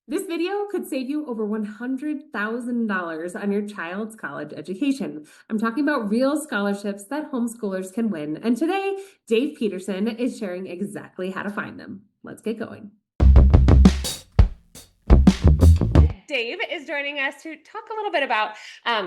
This video could save you over $100,000 on your child's college education. I'm talking about real scholarships that homeschoolers can win. And today, Dave Peterson is sharing exactly how to find them. Let's get going. Dave is joining us to talk a little bit about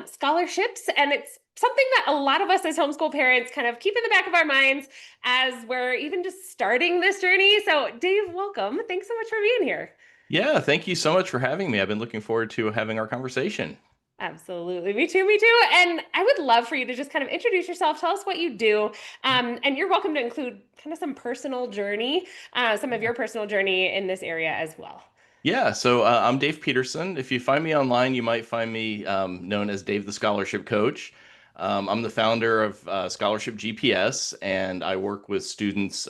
scholarships, and it's something that a lot of us as homeschool parents kind of keep in the back of our minds as we're even just starting this journey. So, Dave, welcome. Thanks so much for being here. Yeah, thank you so much for having me. I've been looking forward to having our conversation. Absolutely. Me too. Me too. And I would love for you to just kind of introduce yourself, tell us what you do. And you're welcome to include kind of some personal journey, some of Yeah. your personal journey in this area as well. Yeah, so I'm Dave Peterson. If you find me online, you might find me known as Dave the Scholarship Coach. I'm the founder of Scholarship GPS, and I work with students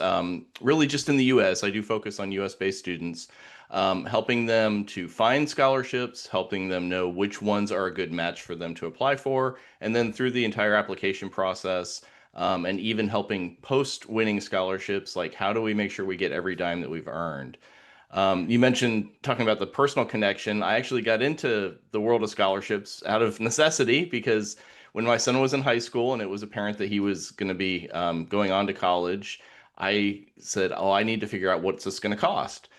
really just in the US. I do focus on US-based students, helping them to find scholarships, helping them know which ones are a good match for them to apply for, and then through the entire application process, and even helping post-winning scholarships, like how do we make sure we get every dime that we've earned. You mentioned talking about the personal connection. I actually got into the world of scholarships out of necessity because when my son was in high school and it was apparent that he was going to be going on to college, I said, "Oh, I need to figure out what's this going to cost."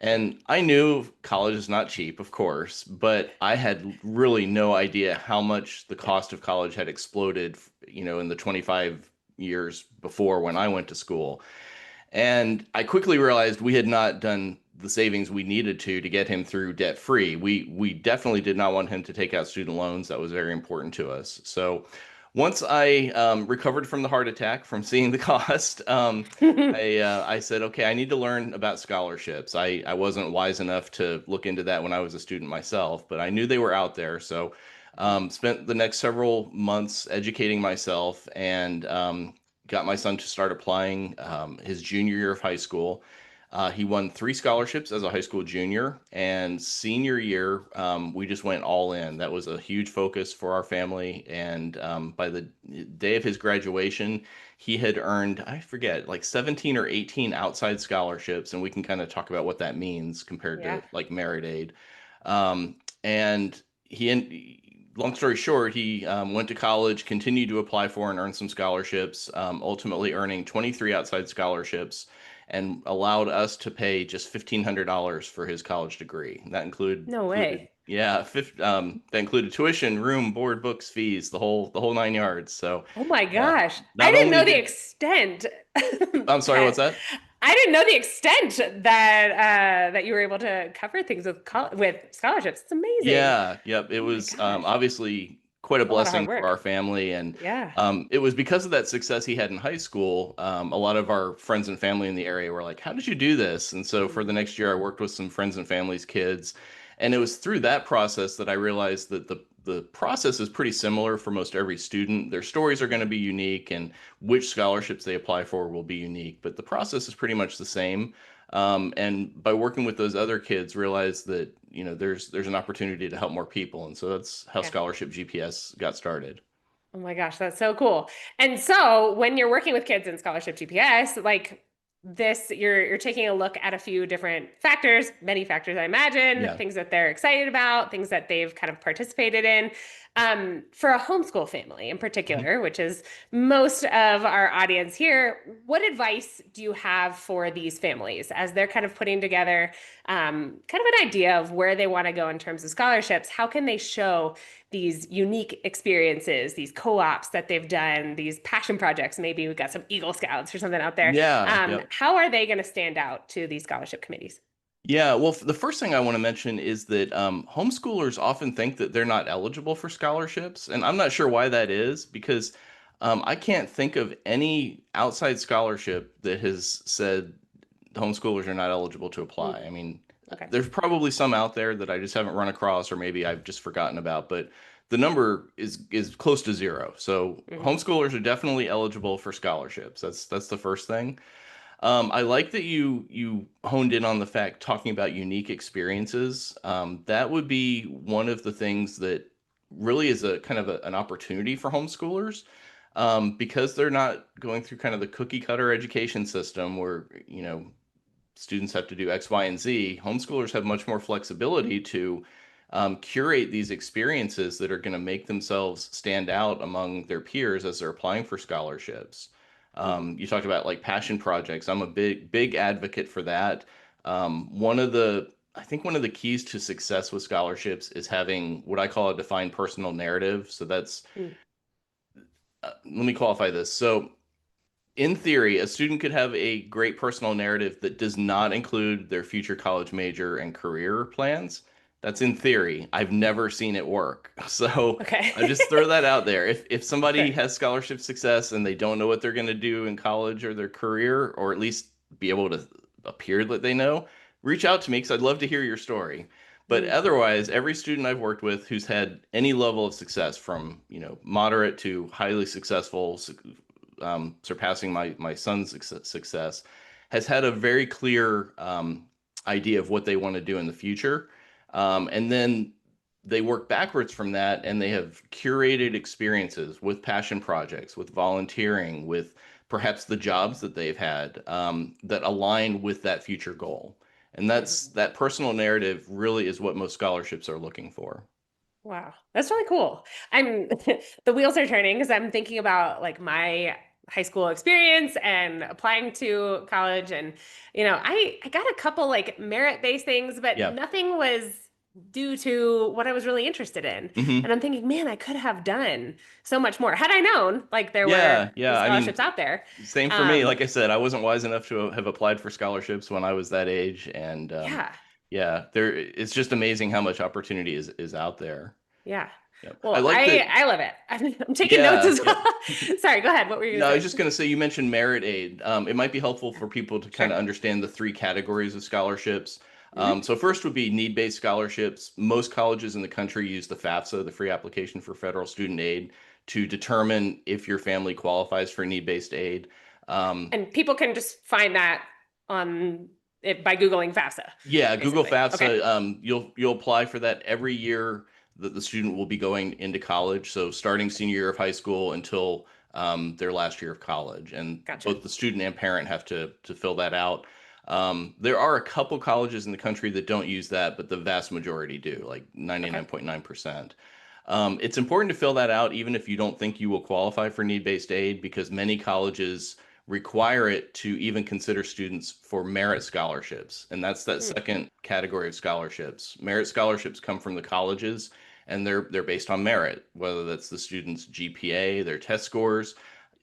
And I knew college is not cheap, of course, but I had really no idea how much the Yeah. cost of college had exploded, in the 25 years before when I went to school. And I quickly realized we had not done the savings we needed to get him through debt free. We definitely did not want him to take out student loans. That was very important to us. So once I recovered from the heart attack from seeing the cost, I said, okay, I need to learn about scholarships. I wasn't wise enough to look into that when I was a student myself, but I knew they were out there. So spent the next several months educating myself and got my son to start applying his junior year of high school. He won three scholarships as a high school junior, and senior year, we just went all in. That was a huge focus for our family. And by the day of his graduation, he had earned, I forget, like 17 or 18 outside scholarships. And we can kind of talk about what that means compared Yeah. to like merit aid. And long story short, he went to college, continued to apply for and earn some scholarships, ultimately earning 23 outside scholarships and allowed us to pay just $1,500 for his college degree. That No included, way. yeah, that included tuition, room, board, books, fees, the whole nine yards. So, Oh my uh, gosh. I not didn't only know the did extent. I'm sorry, I what's that? I didn't know the extent that you were able to cover things with with scholarships. It's amazing. Yeah, yep. It Oh my was gosh. obviously quite a A lot of hard blessing for work. our family, and Yeah. it was because of that success he had in high school. A lot of our friends and family in the area were like, "How did you do this?" And so for the Mm. next year, I worked with some friends and family's kids, and it was through that process that I realized that the process is pretty similar for most every student. Their stories are going to be unique, and which scholarships they apply for will be unique, but the process is pretty much the same. And by working with those other kids, realize that there's an opportunity to help more people, and so that's how Yeah. Scholarship GPS got started. Oh my gosh, that's so cool. And so when you're working with kids in Scholarship GPS, like this, you're taking a look at a few different factors, many factors, I imagine, Yeah. things that they're excited about, things that they've kind of participated in. For a homeschool family in Mhm. particular, which is most of our audience here, what advice do you have for these families as they're kind of putting together kind of an idea of where they want to go in terms of scholarships? How can they show these unique experiences, these co-ops that they've done, these passion projects? Maybe we've got some Eagle Scouts or something out there. Yeah. Yep. How are they going to stand out to these scholarship committees? Yeah. Well, the first thing I want to mention is that homeschoolers often think that they're not eligible for scholarships, and I'm not sure why that is because I can't think of any outside scholarship that has said homeschoolers are not eligible to Mm, apply. I mean, okay. there's probably some out there that I just haven't run across, or maybe I've just forgotten about, but the number is close to zero. So Hmm. homeschoolers are definitely eligible for scholarships. That's the first thing. I like that you honed in on the fact talking about unique experiences. That would be one of the things that really is a kind of an opportunity for homeschoolers because they're not going through kind of the cookie cutter education system where students have to do X, Y, and Z. Homeschoolers have much more flexibility to curate these experiences that are going to make themselves stand out among their peers as they're applying for scholarships. Mhm. You talked about like passion projects. I'm a big advocate for that. One of the I think one of the keys to success with scholarships is having what I call a defined personal narrative. So that's Mm. let me qualify this. So in theory, a student could have a great personal narrative that does not include their future college major and career plans. That's in theory. I've never seen it work. So Okay. I just throw that out there. If somebody Sure. has scholarship success and they don't know what they're going to do in college or their career, or at least be able to appear that they know, reach out to me because I'd love to hear your story. But Mm. otherwise, every student I've worked with who's had any level of success, from moderate to highly successful, surpassing my son's success, has had a very clear idea of what they want to do in the future. And then they work backwards from that and they have curated experiences with passion projects, with volunteering, with perhaps the jobs that they've had that align with that future goal. And Mhm. that personal narrative really is what most scholarships are looking for. Wow, that's really cool. I'm the wheels are turning because I'm thinking about like my high school experience and applying to college, and I got a couple like merit-based things, but Yeah. nothing was due to what I was really interested in. And Hmm. I'm thinking, man, I could have done so much more had I known like there were Yeah. Yeah. these I mean, scholarships out there. same for me. Um, Like I said, I wasn't wise enough to have applied for scholarships when I was that age, and yeah. yeah, there. It's just amazing how much opportunity is out there. Yeah. Yep. I Well, like that. I love it. I'm taking notes Yeah. as Yep. well. Sorry, go ahead. What were you No, gonna I was say? just going to say you mentioned merit aid. It might be helpful Yeah. for people to kind Sure. of understand the three categories of scholarships. Hmm. So first would be need-based scholarships. Most colleges in the country use the FAFSA, the Free Application for Federal Student Aid, to determine if your family qualifies for need-based aid. Um, And people can just find that on it by Googling FAFSA, Yeah, Google basically. Okay. FAFSA. You'll apply for that every year that the student will be going into college. So starting senior year of high school until their last year of college, and Gotcha. both the student and parent have to fill that out. There are a couple colleges in the country that don't use that, but the vast majority do, like Okay. 99.9%. It's important to fill that out even if you don't think you will qualify for need-based aid, because many colleges require it to even consider students for merit scholarships. And that's that Hmm. second category of scholarships. Merit scholarships come from the colleges and they're based on merit, whether that's the student's GPA, their test scores.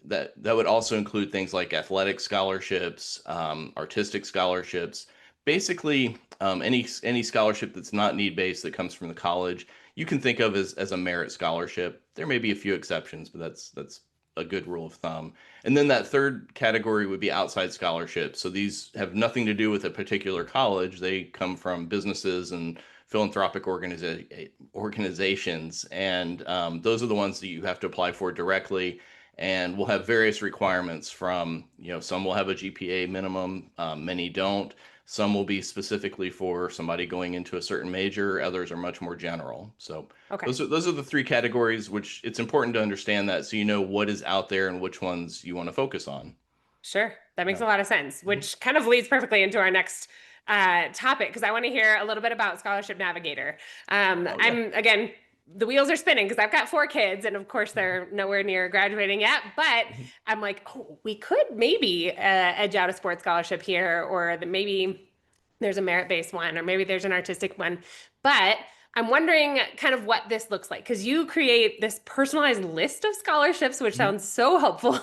That would also include things like athletic scholarships, artistic scholarships, basically any scholarship that's not need based that comes from the college you can think of as a merit scholarship. There may be a few exceptions, but that's a good rule of thumb. And then that third category would be outside scholarships. So these have nothing to do with a particular college. They come from businesses and philanthropic organizations, and those are the ones that you have to apply for directly. And we'll have various requirements from, some will have a GPA minimum, many don't. Some will be specifically for somebody going into a certain major, others are much more general. So Okay. those are the three categories, which it's important to understand that so you know what is out there and which ones you want to focus on. Sure. That makes Yeah. a lot of sense, Mhm. which kind of leads perfectly into our next topic because I want to hear a little bit about Scholarship Navigator. Oh yeah. I'm, again, the wheels are spinning because I've got four kids, and of course, they're nowhere near graduating yet. But Mhm. I'm like, oh, we could maybe edge out a sports scholarship here, or that maybe there's a merit-based one, or maybe there's an artistic one. But I'm wondering kind of what this looks like because you create this personalized list of scholarships, which Mhm. sounds so helpful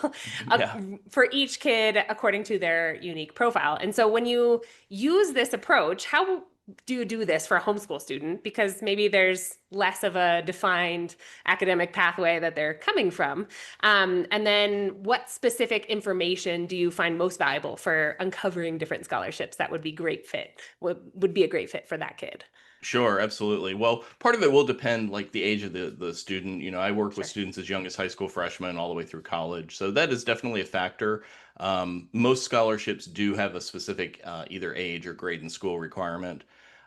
Yeah. for each kid according to their unique profile. And so when you use this approach, how do you do this for a homeschool student? Because maybe there's less of a defined academic pathway that they're coming from. And then what specific information do you find most valuable for uncovering different scholarships that would be great fit, would be a great fit for that kid? Sure, absolutely. Well, part of it will depend like the age of the student. I work with Sure. students as young as high school freshmen all the way through college. So that is definitely a factor. Most scholarships do have a specific either age or grade in school requirement.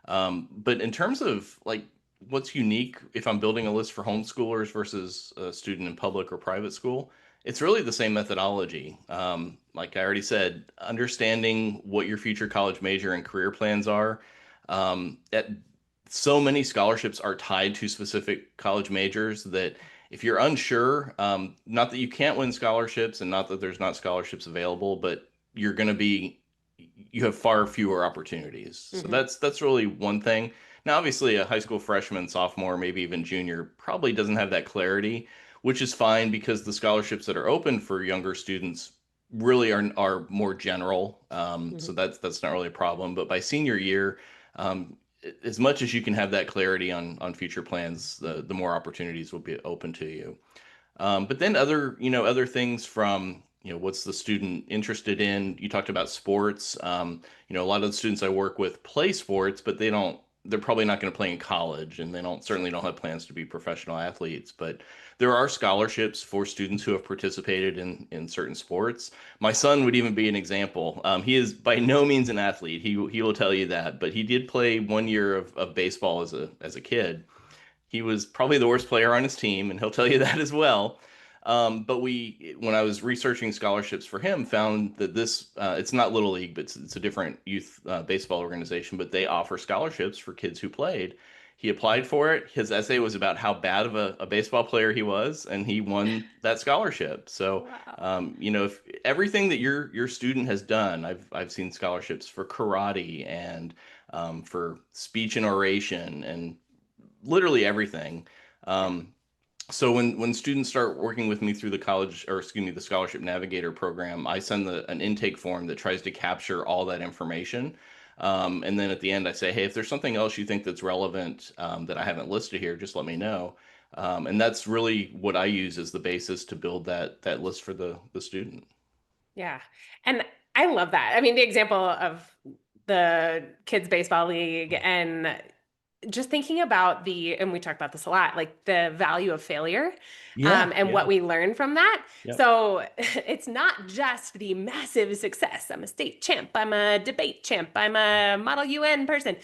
But in terms of like what's unique if I'm building a list for homeschoolers versus a student in public or private school, It's really the same methodology. Like I already said, understanding what your future college major and career plans are. At so many scholarships are tied to specific college majors that if you're unsure, not that you can't win scholarships and not that there's not scholarships available, but you're going to be you have far fewer opportunities. So Hmm. that's really one thing. Now, obviously, a high school freshman, sophomore, maybe even junior probably doesn't have that clarity, which is fine because the scholarships that are open for younger students really are more general. So Hmm. that's not really a problem. But by senior year, um, as much as you can have that clarity on future plans, the more opportunities will be open to you. But then other things from, what's the student interested in? You talked about sports. A lot of the students I work with play sports, but they're probably not going to play in college and they certainly don't have plans to be professional athletes. But there are scholarships for students who have participated in certain sports. My son would even be an example. He is by no means an athlete. He will tell you that, but he did play 1 year of baseball as a kid. He was probably the worst player on his team, and he'll tell you that as well. But when I was researching scholarships for him, found that it's not Little League, but it's a different youth baseball organization, but they offer scholarships for kids who played. He applied for it. His essay was about how bad of a baseball player he was, and he won that scholarship. So, Wow. if everything that your student has done, I've seen scholarships for karate and for speech and oration and literally everything. Yeah. Um, so when students start working with me through the college, or excuse me, the Scholarship Navigator program, I send an intake form that tries to capture all that information. And then at the end, I say, hey, if there's something else you think that's relevant that I haven't listed here, just let me know. And that's really what I use as the basis to build that list for the student. Yeah. And I love that. I mean, the example of the kids baseball league and just thinking about and we talk about this a lot, like the value of failure, Yeah, and what yeah, we learn from that. yep. So it's not just the massive success. I'm a state champ. I'm a debate champ. I'm a Model UN person.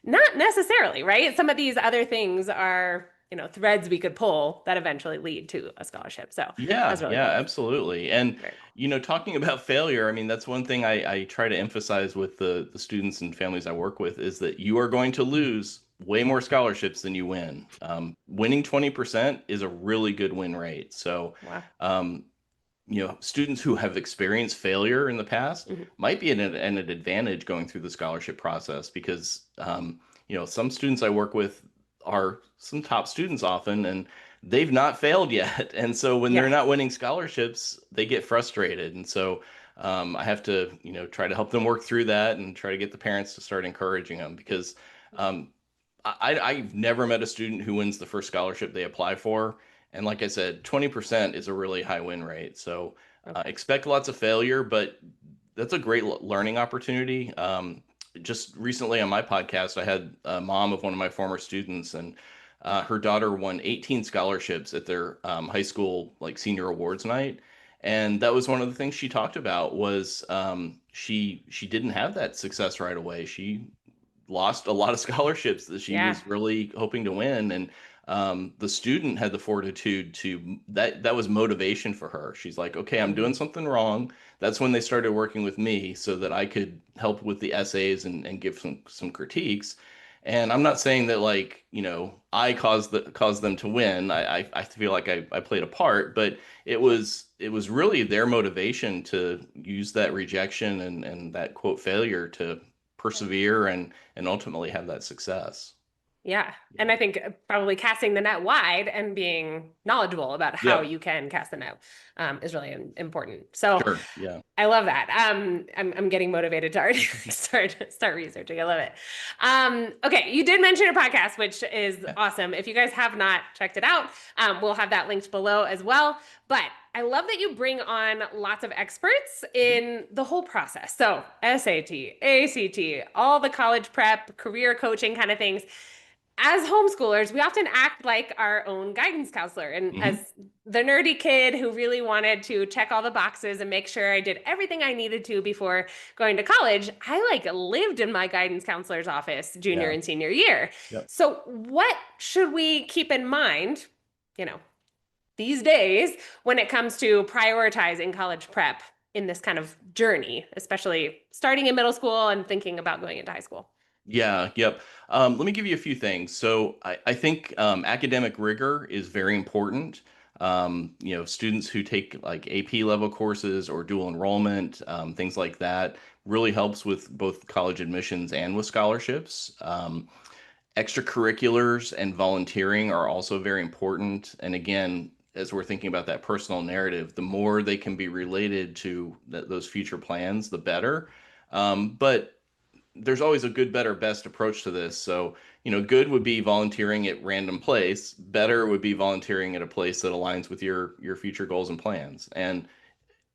Not necessarily, right? Some of these other things are, threads we could pull that eventually lead to a scholarship. So that's Yeah, really yeah, cool. absolutely. And Very cool. talking about failure, I mean, that's one thing I try to emphasize with the students and families I work with is that you are going to lose way more scholarships than you win. Winning 20% is a really good win rate. So, Wow. um, students who have experienced failure in the past Mhm. might be an advantage going through the scholarship process because, some students I work with are some top students often, and they've not failed yet. And so when they're Yeah. not winning scholarships, they get frustrated. And so I have to, try to help them work through that and try to get the parents to start encouraging them because um, I've never met a student who wins the first scholarship they apply for. And like I said, 20% is a really high win rate. So Okay. expect lots of failure, but that's a great learning opportunity. Just recently on my podcast, I had a mom of one of my former students, and her daughter won 18 scholarships at their high school like senior awards night. And that was one of the things she talked about was she didn't have that success right away. She lost a lot of scholarships that she Yeah. was really hoping to win, and the student had the fortitude to that was motivation for her. She's like, okay, I'm doing Hmm. something wrong. That's when they started working with me so that I could help with the essays and give some critiques. And I'm not saying that, like, I caused them to win. I feel like I played a part, but it was really their motivation to use that rejection and that quote failure to persevere and ultimately have that success. Yeah. Yeah. And I think probably casting the net wide and being knowledgeable about how Yep. you can cast the net is really important. So Sure. Yeah. I love that. I'm getting motivated to already start researching. I love it. Okay, you did mention a podcast, which is Yeah. awesome. If you guys have not checked it out, we'll have that linked below as well. But I love that you bring on lots of experts Mhm. in the whole process. So SAT, ACT, all the college prep, career coaching kind of things. As homeschoolers, we often act like our own guidance counselor. And Mhm. as the nerdy kid who really wanted to check all the boxes and make sure I did everything I needed to before going to college, I like lived in my guidance counselor's office junior Yeah. and senior year. Yep. So, what should we keep in mind, you know, these days when it comes to prioritizing college prep in this kind of journey, especially starting in middle school and thinking about going into high school? Yeah, yep. Let me give you a few things. So I think academic rigor is very important. Students who take like AP level courses or dual enrollment, things like that, really helps with both college admissions and with scholarships. Extracurriculars and volunteering are also very important. And again, as we're thinking about that personal narrative, the more they can be related to those future plans, the better. But there's always a good, better, best approach to this. So, good would be volunteering at random place. Better would be volunteering at a place that aligns with your future goals and plans. And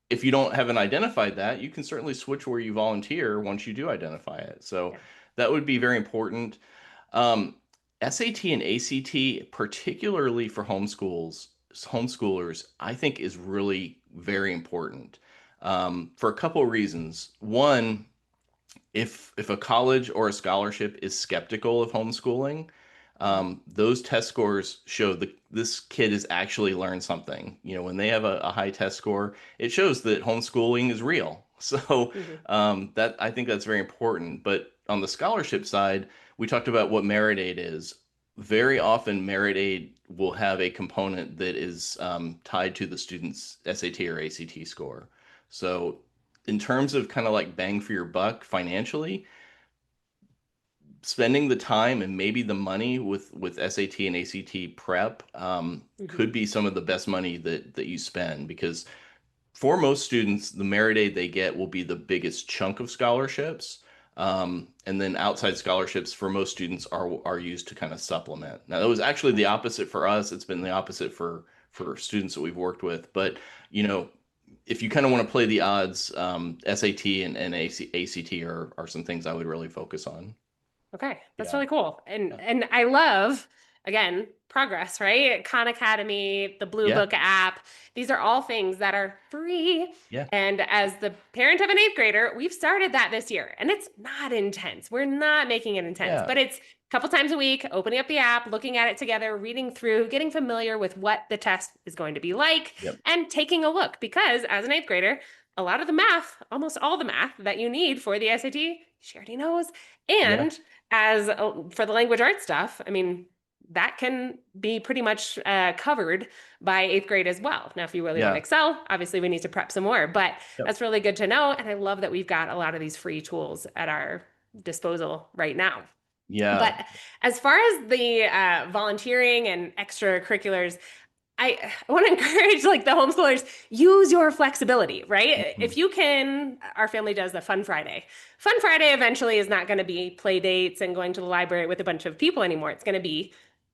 if you don't haven't identified that, you can certainly switch where you volunteer once you do identify it. So Yeah. that would be very important. Um, SAT and ACT, particularly for homeschoolers, I think is really very important for a couple of reasons. One, if a college or a scholarship is skeptical of homeschooling, Mhm. those test scores show that this kid has actually learned something. When they have a high test score, it shows that homeschooling is real. So Mhm. that I think that's very important. But on the scholarship side, we talked about what merit aid is. Very often, merit aid will have a component that is tied to the student's SAT or ACT score. So in terms of kind of like bang for your buck financially, spending the time and maybe the money with SAT and ACT prep Mhm. could be some of the best money that you spend because for most students, the merit aid they get will be the biggest chunk of scholarships. And then outside scholarships for most students are used to kind of supplement. Now, that was actually the opposite for us. It's been the opposite for students that we've worked with. But, you know, if you kind of want to play the odds, SAT and ACT are some things I would really focus on. Okay, that's Yeah. really cool. And Yeah. and I love again progress, right? Khan Academy, the Blue Yeah. Book app. These are all things that are free. Yeah. And as the parent of an eighth grader, we've started that this year. And it's not intense. We're not making it intense, Yeah. but it's a couple times a week, opening up the app, looking at it together, reading through, getting familiar with what the test is going to be like, Yep. and taking a look. Because as an eighth grader, a lot of the math, almost all the math that you need for the SAT, she already knows. Yeah. And as for the language arts stuff, I mean, that can be pretty much covered by eighth grade as well. Now, if you really want to Yeah. excel, obviously we need to prep some more, but Yep. that's really good to know. And I love that we've got a lot of these free tools at our disposal right now. Yeah. But as far as the volunteering and extracurriculars, I want to encourage like the homeschoolers, use your flexibility, right? Mhm. If you can, our family does the Fun Friday. Fun Friday eventually is not going to be play dates and going to the library with a bunch of people anymore. It's going to be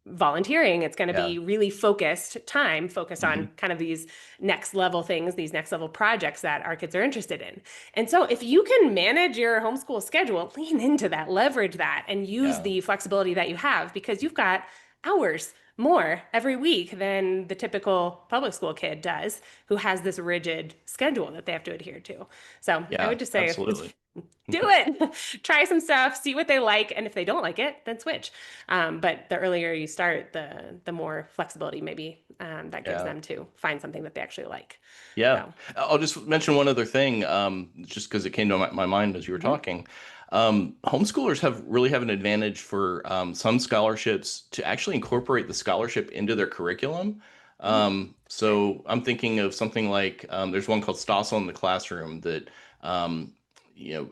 volunteering. It's going to Yeah. be really focused time, focused Mhm. on kind of these next level things, these next level projects that our kids are interested in. And so if you can manage your homeschool schedule, lean into that, leverage that, and use Yeah. the flexibility that you have because you've got hours more every week than the typical public school kid does who has this rigid schedule that they have to adhere to. So I Yeah. would just say, Absolutely. do it. Try some stuff, see what they like, and if they don't like it, then switch. But the earlier you start, the more flexibility maybe that gives Yeah. them to find something that they actually like. Yeah. So, I'll just mention one other thing, just because it came to my mind as you were mhm, talking. Homeschoolers really have an advantage for some scholarships to actually incorporate the scholarship into their curriculum. mhm, okay, So I'm thinking of something like there's one called Stossel in the Classroom that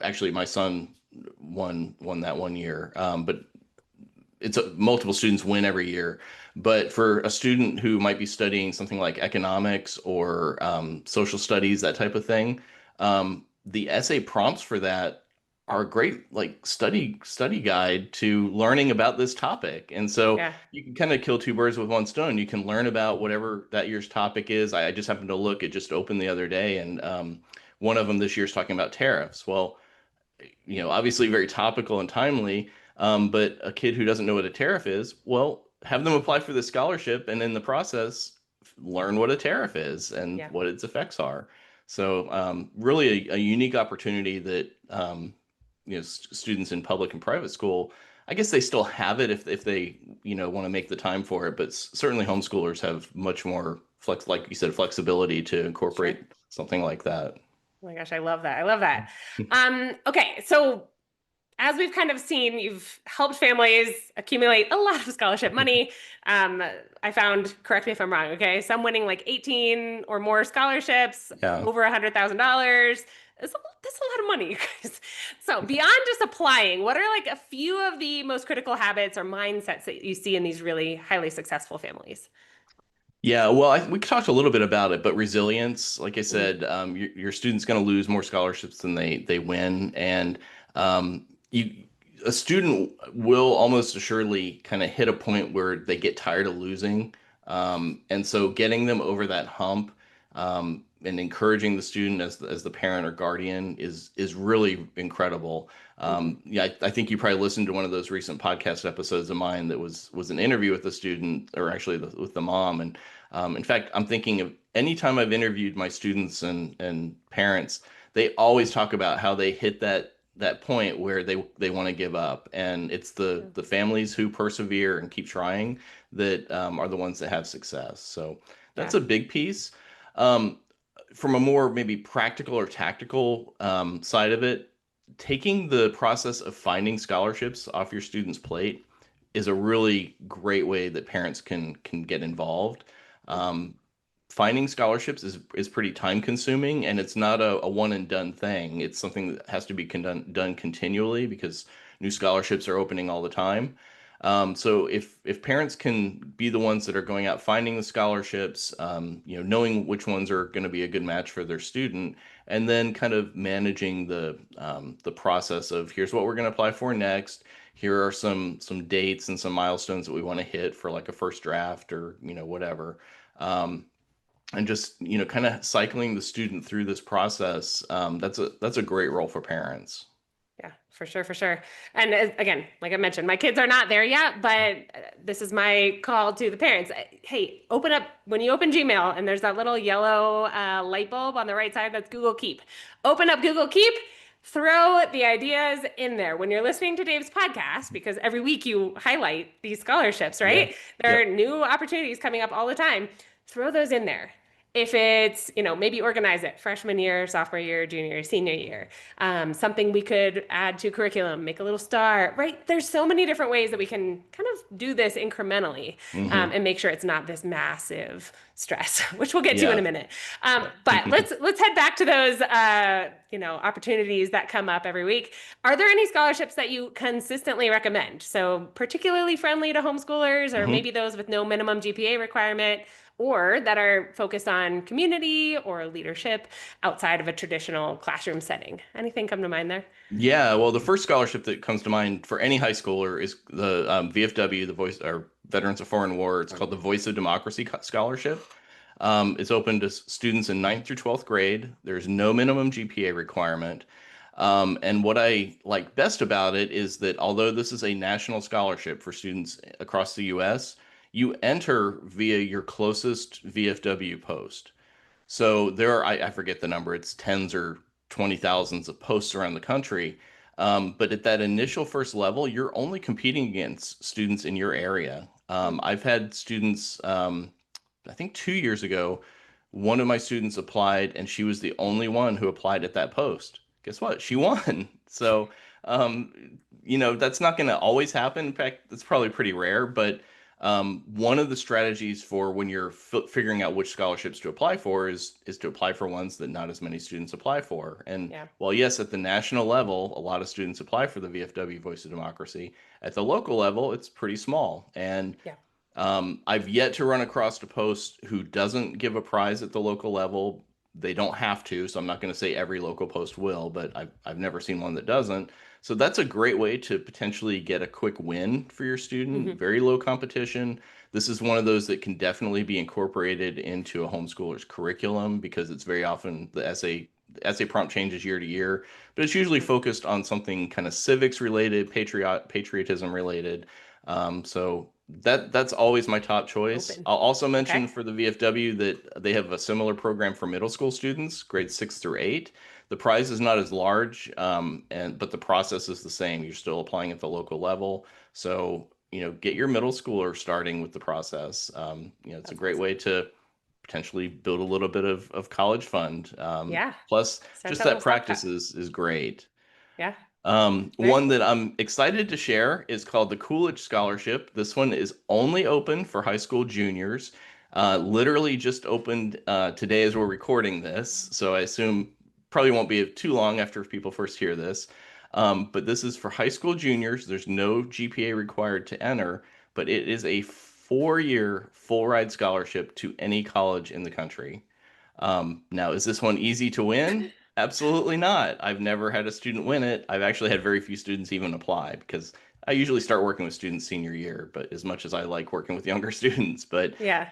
actually my son won that one year. But multiple students win every year. But for a student who might be studying something like economics or social studies, that type of thing, the essay prompts for that are a great like study guide to learning about this topic. And so yeah, you can kind of kill two birds with one stone. You can learn about whatever that year's topic is. I just happened to look, it just opened the other day, and one of them this year is talking about tariffs. Well, obviously very topical and timely. But a kid who doesn't know what a tariff is, well, have them apply for the scholarship and in the process learn what a tariff is and yeah. what its effects are. So really a unique opportunity that students in public and private school I guess they still have it if they, want to make the time for it, but certainly homeschoolers have much more like you said, flexibility to Sure. incorporate something like that. Oh my gosh, I love that. I love that. Okay, so as we've kind of seen, you've helped families accumulate a lot of scholarship money. I found, correct me if I'm wrong, okay, some winning like 18 or more scholarships, Yeah. over $100,000. That's a lot of money, you guys. So beyond just applying, what are like a few of the most critical habits or mindsets that you see in these really highly successful families? Yeah, well, we talked a little bit about it, but resilience, like I Mhm. said, your student's going to lose more scholarships than they win, and you a student will almost assuredly kind of hit a point where they get tired of losing, and so getting them over that hump, and encouraging the student as the parent or guardian is really incredible. Mhm. Yeah, I think you probably listened to one of those recent podcast episodes of mine that was an interview with the student, or actually with the mom, and in fact, I'm thinking of any time I've interviewed my students and parents, they always talk about how they hit that point where they want to give up, and it's Yeah. the families who persevere and keep trying that are the ones that have success. So that's Yeah. a big piece. Um, from a more maybe practical or tactical side of it, taking the process of finding scholarships off your student's plate is a really great way that parents can get involved. Mhm. um, Finding scholarships is pretty time consuming, and it's not a one and done thing. It's something that has to be done continually because new scholarships are opening all the time. So if parents can be the ones that are going out finding the scholarships, knowing which ones are going to be a good match for their student, and then kind of managing the process of here's what we're going to apply for next. Here are some dates and some milestones that we want to hit for like a first draft or whatever. Um, and just kind of cycling the student through this process. That's a great role for parents. Yeah, for sure, for sure. And again, like I mentioned, my kids are not there yet, but this is my call to the parents. Hey, open up when you open Gmail and there's that little yellow light bulb on the right side, that's Google Keep. Open up Google Keep, throw the ideas in there. When you're listening to Dave's podcast, because every week you highlight these scholarships, Yeah. right? There are Yep. new opportunities coming up all the time. Throw those in there. If it's, maybe organize it freshman year, sophomore year, junior year, senior year, something we could add to curriculum, make a little star, right? There's so many different ways that we can kind of do this incrementally, Hmm. and make sure it's not this massive stress, which we'll get to in a Yeah. minute. Yeah. But let's head back to those, opportunities that come up every week. Are there any scholarships that you consistently recommend? So particularly friendly to homeschoolers, or Hmm. maybe those with no minimum GPA requirement, or that are focused on community or leadership outside of a traditional classroom setting. Anything come to mind there? Yeah. Well, the first scholarship that comes to mind for any high schooler is the VFW, the Voice or Veterans of Foreign War. It's called the Voice of Democracy Scholarship. It's open to students in ninth through 12th grade. There's no minimum GPA requirement. And what I like best about it is that although this is a national scholarship for students across the US, you enter via your closest VFW post. So there are, I forget the number, it's tens or 20,000s of posts around the country. But at that initial first level, you're only competing against students in your area. I've had students, I think 2 years ago, one of my students applied and she was the only one who applied at that post. Guess what? She won. So, that's not going to always happen. In fact, that's probably pretty rare, but one of the strategies for when you're figuring out which scholarships to apply for is to apply for ones that not as many students apply for. And Yeah. while yes, at the national level, a lot of students apply for the VFW Voice of Democracy, at the local level, it's pretty small. And Yeah. I've yet to run across a post who doesn't give a prize at the local level. They don't have to, so I'm not going to say every local post will, but I've never seen one that doesn't. So that's a great way to potentially get a quick win for your student. Hmm. Very low competition. This is one of those that can definitely be incorporated into a homeschooler's curriculum because it's very often the essay prompt changes year to year, but it's usually focused on something kind of civics related, patriotism related. So that's always my top choice. Open. I'll also mention Okay. for the VFW that they have a similar program for middle school students, grades 6 through 8. The prize is not as large, but the process is the same. You're still applying at the local level. So, get your middle schooler starting with the process. It's a That's great awesome. way to potentially build a little bit of college fund. Yeah. Plus, Start just that little that stopgap. practice is great. Yeah. Very One cool. that I'm excited to share is called the Coolidge Scholarship. This one is only open for high school juniors. Literally just opened today as we're recording this, so I assume probably won't be too long after people first hear this. But this is for high school juniors. There's no GPA required to enter, but it is a 4-year full ride scholarship to any college in the country. Now, is this one easy to win? Absolutely not. I've never had a student win it. I've actually had very few students even apply because I usually start working with students senior year, but as much as I like working with younger students, but Yeah.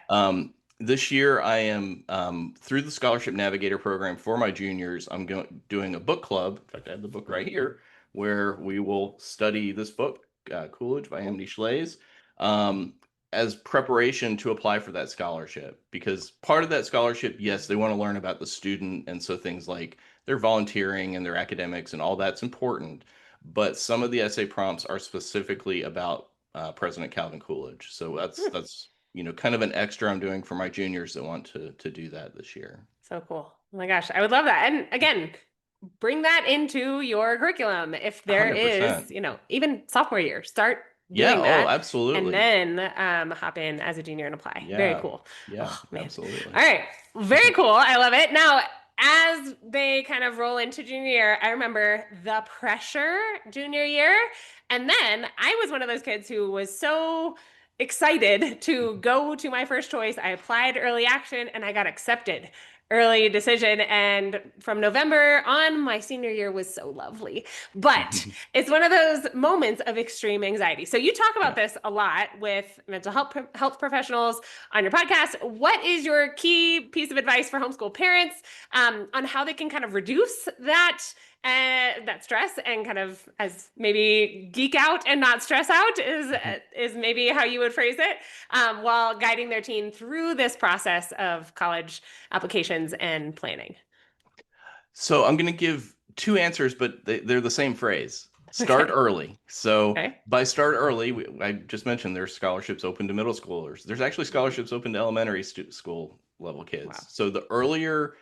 this year I am through the Scholarship Navigator program for my juniors. I'm doing a book club. In fact, I have the book right here where we will study this book, Coolidge by Amity Schlaze. Um, as preparation to apply for that scholarship because part of that scholarship, yes, they want to learn about the student, and so things like their volunteering and their academics and all that's important, but some of the essay prompts are specifically about President Calvin Coolidge, so that's Hmm. that's kind of an extra I'm doing for my juniors that want to do that this year. So cool. Oh my gosh, I would love that. And again, bring that into your curriculum. If there is, 100%. even sophomore year, start Yeah, doing oh, that and absolutely. then hop in as a junior and apply. Very Yeah, cool. yeah, Oh man. All absolutely. right. Very cool. I love it. Now, as they kind of roll into junior year, I remember the pressure junior year. And then I was one of those kids who was so excited to go to my first choice. I applied early action and I got accepted early decision. And from November on, my senior year was so lovely. But it's one of those moments of extreme anxiety. So you talk about Yeah. this a lot with mental health professionals on your podcast. What is your key piece of advice for homeschool parents on how they can kind of reduce that stress and kind of as maybe geek out and not stress out is maybe how you would phrase it, while guiding their teen through this process of college applications and planning. So I'm going to give two answers, but they're the same phrase. Start Okay. early. So Okay. by start early, I just mentioned there's scholarships open to middle schoolers. There's actually Mhm. scholarships open to elementary school level Wow. kids. So the earlier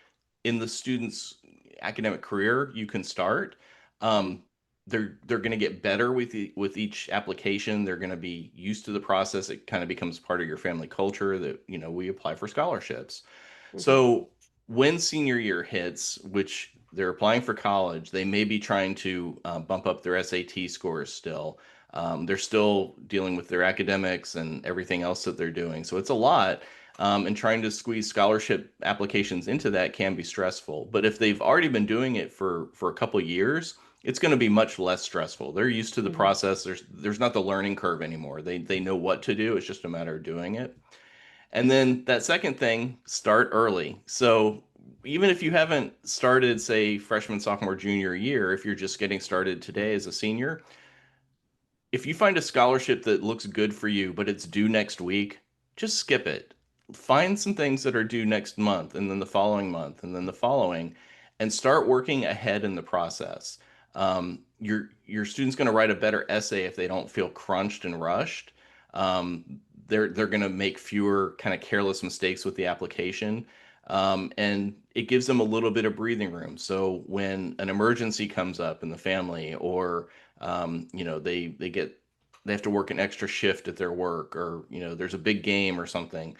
in the student's academic career you can start, Mhm. um, they're going to get better with each application. They're going to be used to the process. It kind of becomes part of your family culture that we apply for scholarships. Mhm. So when senior year hits, which they're applying for college, they may be trying to bump up their SAT scores still. They're still dealing with their academics and everything else that they're doing. So it's a lot. And trying to squeeze scholarship applications into that can be stressful. But if they've already been doing it for a couple years, it's going to be much less stressful. They're used to the Mhm. process. There's not the learning curve anymore. They know what to do. It's just a matter of doing it. And then that second thing, start early. So even if you haven't started, say, freshman, sophomore, junior year, if you're just getting started today as a senior, if you find a scholarship that looks good for you, but it's due next week, just skip it. Find some things that are due next month, and then the following month, and then the following, and start working ahead in the process. Your student's going to write a better essay if they don't feel crunched and rushed. They're going to make fewer kind of careless mistakes with the application, and it gives them a little bit of breathing room. So when an emergency comes up in the family, or they have to work an extra shift at their work, or there's a big game or something,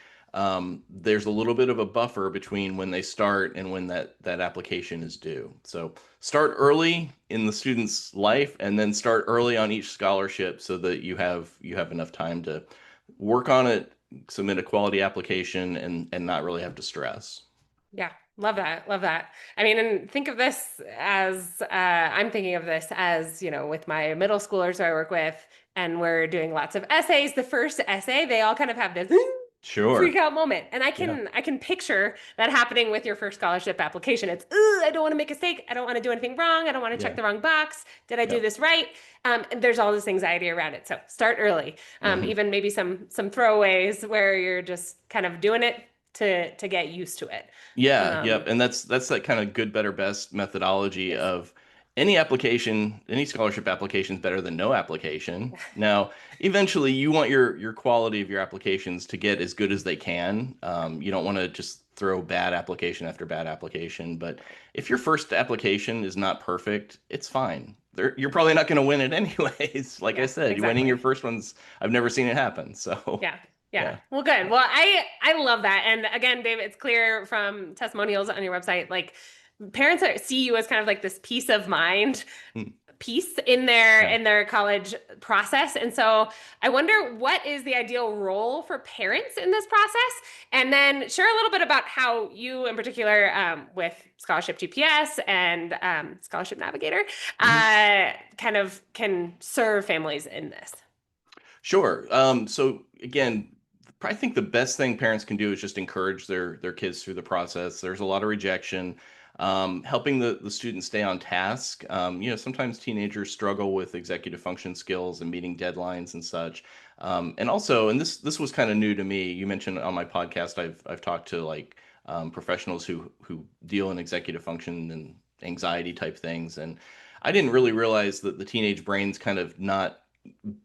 there's a little bit of a buffer between when they start and when that application is due. So start early in the student's life, and then start early on each scholarship so that you have enough time to work on it, submit a quality application, and not really have to stress. Yeah, love that. Love that. I mean, and think of this as I'm thinking of this as, with my middle schoolers who I work with, and we're doing lots of essays. The first essay, they all kind of have this. Sure. freak out moment. And Yeah. I can picture that happening with your first scholarship application. It's, ooh, I don't want to make a mistake. I don't want to do anything wrong. I don't want to check Yeah. the wrong box. Did I do Yep. this right? And there's all this anxiety around it. So start early. Hmm. Even maybe some throwaways where you're just kind of doing it to get used to it. Yeah, Um, yep. And that's that kind of good, better, best methodology yes. of any application, any scholarship application is better than no application. Now, eventually you want your quality of your applications to get as good as they can. You don't want to just throw bad application after bad application, but Right. if your first application is not perfect, it's fine. You're probably not going to win it anyways. Like I Yeah, said, winning your exactly. first one's, I've never seen it happen. So, Yeah. Yeah. yeah. Well, good. Well, I love that. And again, Dave, it's clear from testimonials on your website, like parents see you as kind of like this peace of mind Hmm. piece Yeah. in their college process. And so I wonder what is the ideal role for parents in this process? And then share a little bit about how you in particular with Scholarship GPS and Scholarship Navigator Mhm. kind of can serve families in this. Sure. So again, I think the best thing parents can do is just encourage their kids through the process. There's a lot of rejection. Helping the students stay on task. Sometimes teenagers struggle with executive function skills and meeting deadlines and such. And also, and this was kind of new to me. You mentioned on my podcast, I've talked to like professionals who deal in executive function and anxiety type things, and I didn't really realize that the teenage brain's kind of not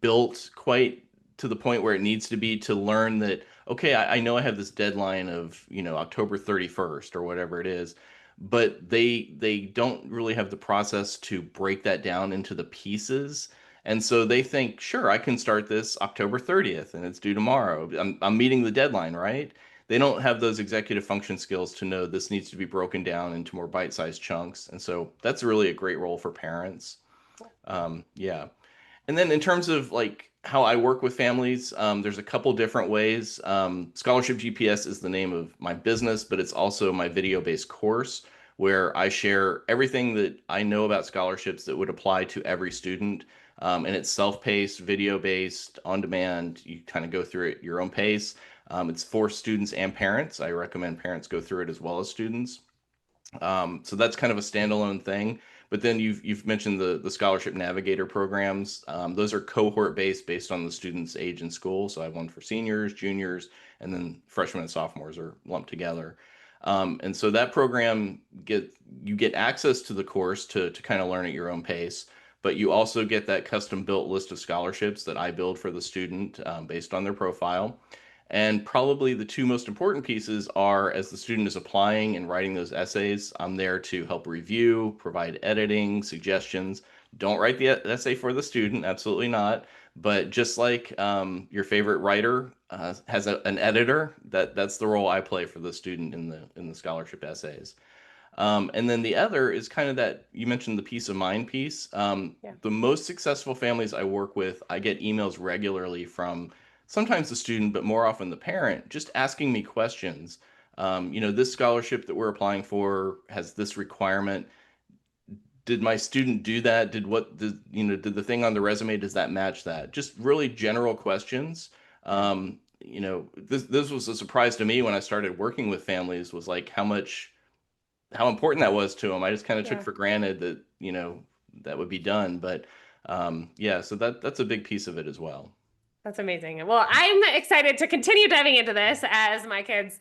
built quite to the point where it needs to be to learn that okay, I know I have this deadline of October 31st or whatever it is, but they don't really have the process to break that down into the pieces. And so they think, sure, I can start this October 30th and it's due tomorrow. I'm meeting the deadline, right? They don't have those executive function skills to know this needs to be broken down into more bite-sized chunks. And so that's really a great role for parents. Yeah. And then in terms of like how I work with families, there's a couple different ways. Scholarship GPS is the name of my business, but it's also my video-based course where I share everything that I know about scholarships that would apply to every student. And it's self-paced, video-based, on demand. You kind of go through it at your own pace. It's for students and parents. I recommend parents go through it as well as students. So that's kind of a standalone thing. But then you've mentioned the Scholarship Navigator programs. Those are cohort based on the student's age in school. So I have one for seniors, juniors, and then freshmen and sophomores are lumped together. And so that program you get access to the course to kind of learn at your own pace, but you also get that custom built list of scholarships that I build for the student based on their profile. And probably the two most important pieces are as the student is applying and writing those essays, I'm there to help review, provide editing, suggestions. Don't write the essay for the student, absolutely not. But just like your favorite writer has an editor, that's the role I play for the student in the scholarship essays. And then the other is kind of that you mentioned the peace of mind piece. Yeah. The most successful families I work with, I get emails regularly from sometimes the student, but more often the parent, just asking me questions. This scholarship that we're applying for has this requirement. Did my student do that? Did the thing on the resume, does that match that? Just really general questions. Yeah. This was a surprise to me when I started working with families was like how important that was to them. I just kind of took Yeah. for granted that, that would be done. But yeah, so that's a big piece of it as well. That's amazing. Well, I'm excited to continue diving into this as my kids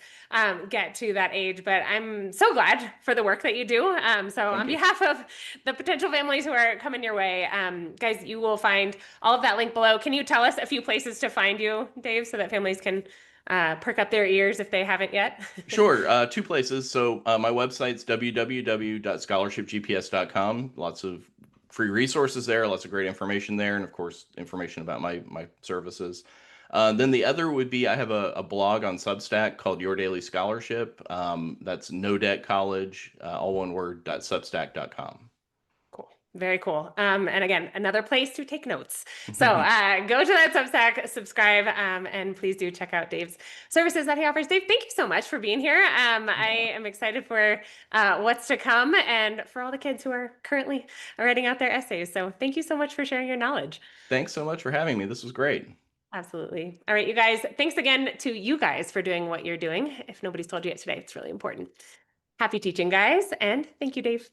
get to that age, but I'm so glad for the work that you do. So, on Thank you. behalf of the potential families who are coming your way, guys, you will find all of that link below. Can you tell us a few places to find you, Dave, so that families can perk up their ears if they haven't yet? Sure. Two places. So my website's www.scholarshipgps.com. Lots of free resources there, lots of great information there, and of course, information about my services. Then the other would be I have a blog on Substack called Your Daily Scholarship. That's no debt college, all one word, .substack.com. Cool. Very cool. And again, another place to take notes. So go to that Substack, subscribe, and please do check out Dave's services that he offers. Dave, thank you so much for being here. I am excited for what's to come and for all the kids who are currently writing out their essays. So thank you so much for sharing your knowledge. Thanks so much for having me. This was great. Absolutely. All right, you guys, thanks again to you guys for doing what you're doing. If nobody's told you it today, it's really important. Happy teaching, guys, and thank you, Dave.